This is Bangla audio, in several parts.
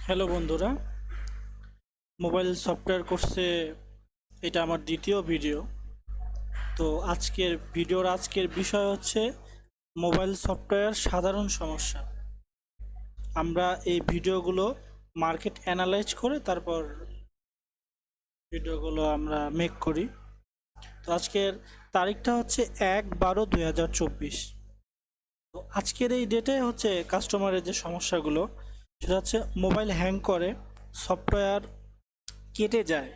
হ্যালো বন্ধুরা, মোবাইল সফটওয়্যার কোর্সে এটা আমার দ্বিতীয় ভিডিও। তো আজকের বিষয় হচ্ছে মোবাইল সফটওয়্যার সাধারণ সমস্যা। আমরা এই ভিডিওগুলো মার্কেট অ্যানালাইজ করে তারপর ভিডিওগুলো আমরা মেক করি। তো আজকের তারিখটা হচ্ছে 1/12/2024। তো আজকের এই ডেটে হচ্ছে কাস্টমারের যে সমস্যাগুলো, সেটা হচ্ছে মোবাইল হ্যাং করে, সফটওয়্যার কেটে যায়,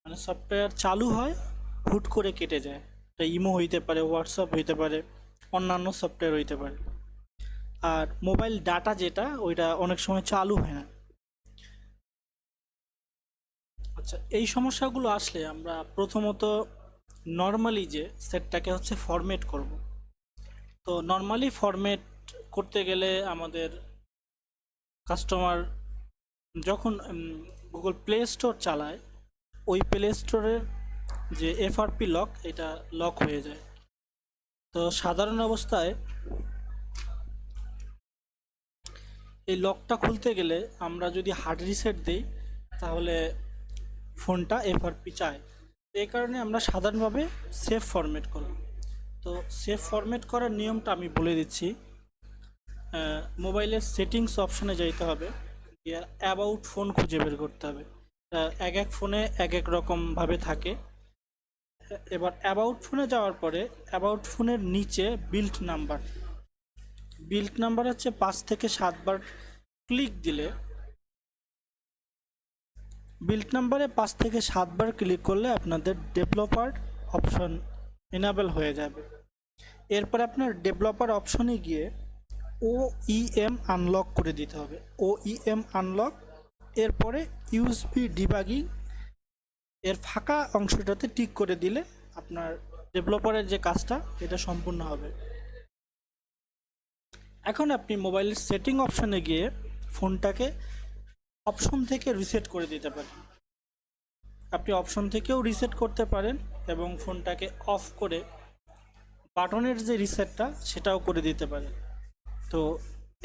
মানে সফটওয়্যার চালু হয় হুট করে কেটে যায়। এটা ইমো হইতে পারে, হোয়াটসঅ্যাপ হইতে পারে, অন্যান্য সফটওয়্যার হইতে পারে। আর মোবাইল ডাটা যেটা, ওইটা অনেক সময় চালু হয় না। আচ্ছা, এই সমস্যাগুলো আসলে আমরা প্রথমত নর্মালি যে সেটটাকে হচ্ছে ফরম্যাট করব। তো নর্মালি ফরম্যাট করতে গেলে আমাদের কাস্টমার যখন গুগল প্লে স্টোর চালায়, ওই প্লে স্টোরের যে এফআরপি লক, এটা লক হয়ে যায়। তো সাধারণ অবস্থায় এই লকটা খুলতে গেলে আমরা যদি হার্ড রিসেট দিই, তাহলে ফোনটা এফআরপি চায়। তো এই কারণে আমরা সাধারণভাবে সেফ ফরম্যাট করব। তো সেফ ফরম্যাট করার নিয়মটা আমি বলে দিচ্ছি। মোবাইলের সেটিংস অপশনে যাইতে হবে, গিয়ে অ্যাবাউট ফোন খুঁজে বের করতে হবে। এক এক ফোনে এক এক রকমভাবে থাকে। এবার অ্যাবাউট ফোনে যাওয়ার পরে অ্যাবাউট ফোনের নিচে বিল্ড নাম্বার হচ্ছে 5 থেকে 7 বার ক্লিক দিলে, ক্লিক করলে আপনাদের ডেভেলপার অপশন এনাবেল হয়ে যাবে। এরপর আপনার ডেভেলপার অপশনে গিয়ে OEM আনলক করে দিতে হবে, OEM আনলক। এরপরে ইউএসবি ডিবাগিং এর ফাঁকা অংশটাতে টিক করে দিলে আপনার ডেভেলপারের যে কাজটা, এটা সম্পূর্ণ হবে। এখন আপনি মোবাইলের সেটিং অপশনে গিয়ে ফোনটাকে অপশন থেকে রিসেট করে দিতে পারেন। আপনি অপশন থেকেও রিসেট করতে পারেন এবং ফোনটাকে অফ করে বাটনের যে রিসেটটা, সেটাও করে দিতে পারেন। তো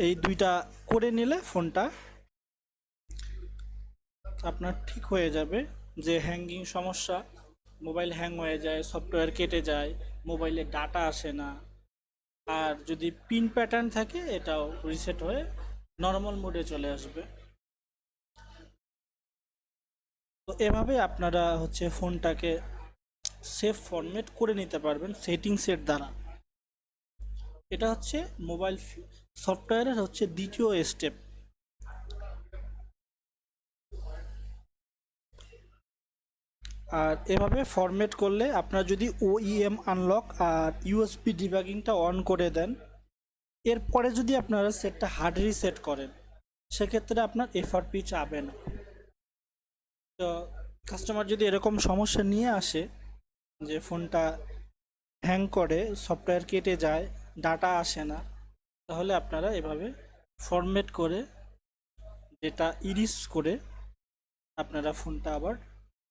এই দুইটা করে নিলে ফোনটা আপনার ঠিক হয়ে যাবে। যে হ্যাঙ্গিং সমস্যা, মোবাইল হ্যাং হয়ে যায়, সফটওয়্যার কেটে যায়, মোবাইলে ডাটা আসে না, আর যদি পিন প্যাটার্ন থাকে, এটাও রিসেট হয়ে নর্মাল মোডে চলে আসবে। তো এভাবে আপনারা হচ্ছে ফোনটাকে সেফ ফরম্যাট করে নিতে পারবেন সেটিংসের দ্বারা। এটা হচ্ছে মোবাইল সফটওয়্যারের হচ্ছে দ্বিতীয় স্টেপ। আর এভাবে ফরম্যাট করলে আপনারা যদি OEM আনলক আর ইউএসবি ডিবাগিংটা অন করে দেন, এরপরে যদি আপনারা সেটটা হার্ড রিসেট করেন, সেক্ষেত্রে আপনার এফআরপি চাবে না। তো কাস্টমার যদি এরকম সমস্যা নিয়ে আসে যে ফোনটা হ্যাং করে, সফটওয়্যার কেটে যায়, ডাটা আসে না, তাহলে আপনারা এভাবে ফরম্যাট করে, ডেটা ইরিস করে, আপনারা ফোনটা আবার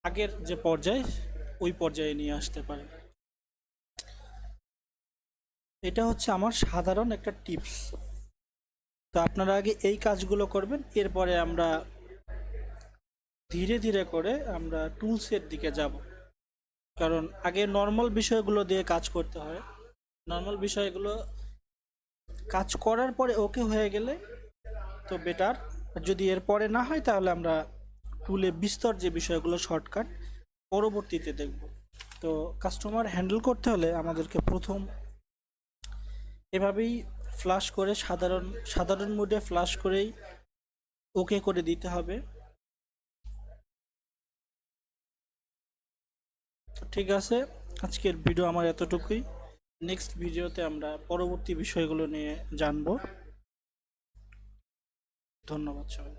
আগের যে পর্যায়ে, ওই পর্যায়ে নিয়ে আসতে পারেন। এটা হচ্ছে আমার সাধারণ একটা টিপস। তো আপনারা আগে এই কাজগুলো করবেন, এরপরে আমরা ধীরে ধীরে করে আমরা টুলসের দিকে যাব। কারণ আগে নর্মাল বিষয়গুলো দিয়ে কাজ করতে হয়। নর্মাল বিষয়গুলো কাজ করার পরে ওকে হয়ে গেলে তো বেটার। যদি এর পরে না হয়, তাহলে আমরা টুলে বিস্তর যে বিষয়গুলো শর্টকাট পরবর্তীতে দেখব। তো কাস্টমার হ্যান্ডেল করতে হলে আমাদেরকে প্রথম এভাবেই ফ্লাশ করে, সাধারণ মোডে ফ্লাশ করেই ওকে করে দিতে হবে। ঠিক আছে, আজকের ভিডিও আমার এতটুকুই। নেক্সট ভিডিওতে আমরা পরবর্তী বিষয়গুলো নিয়ে জানব। ধন্যবাদ সবাই।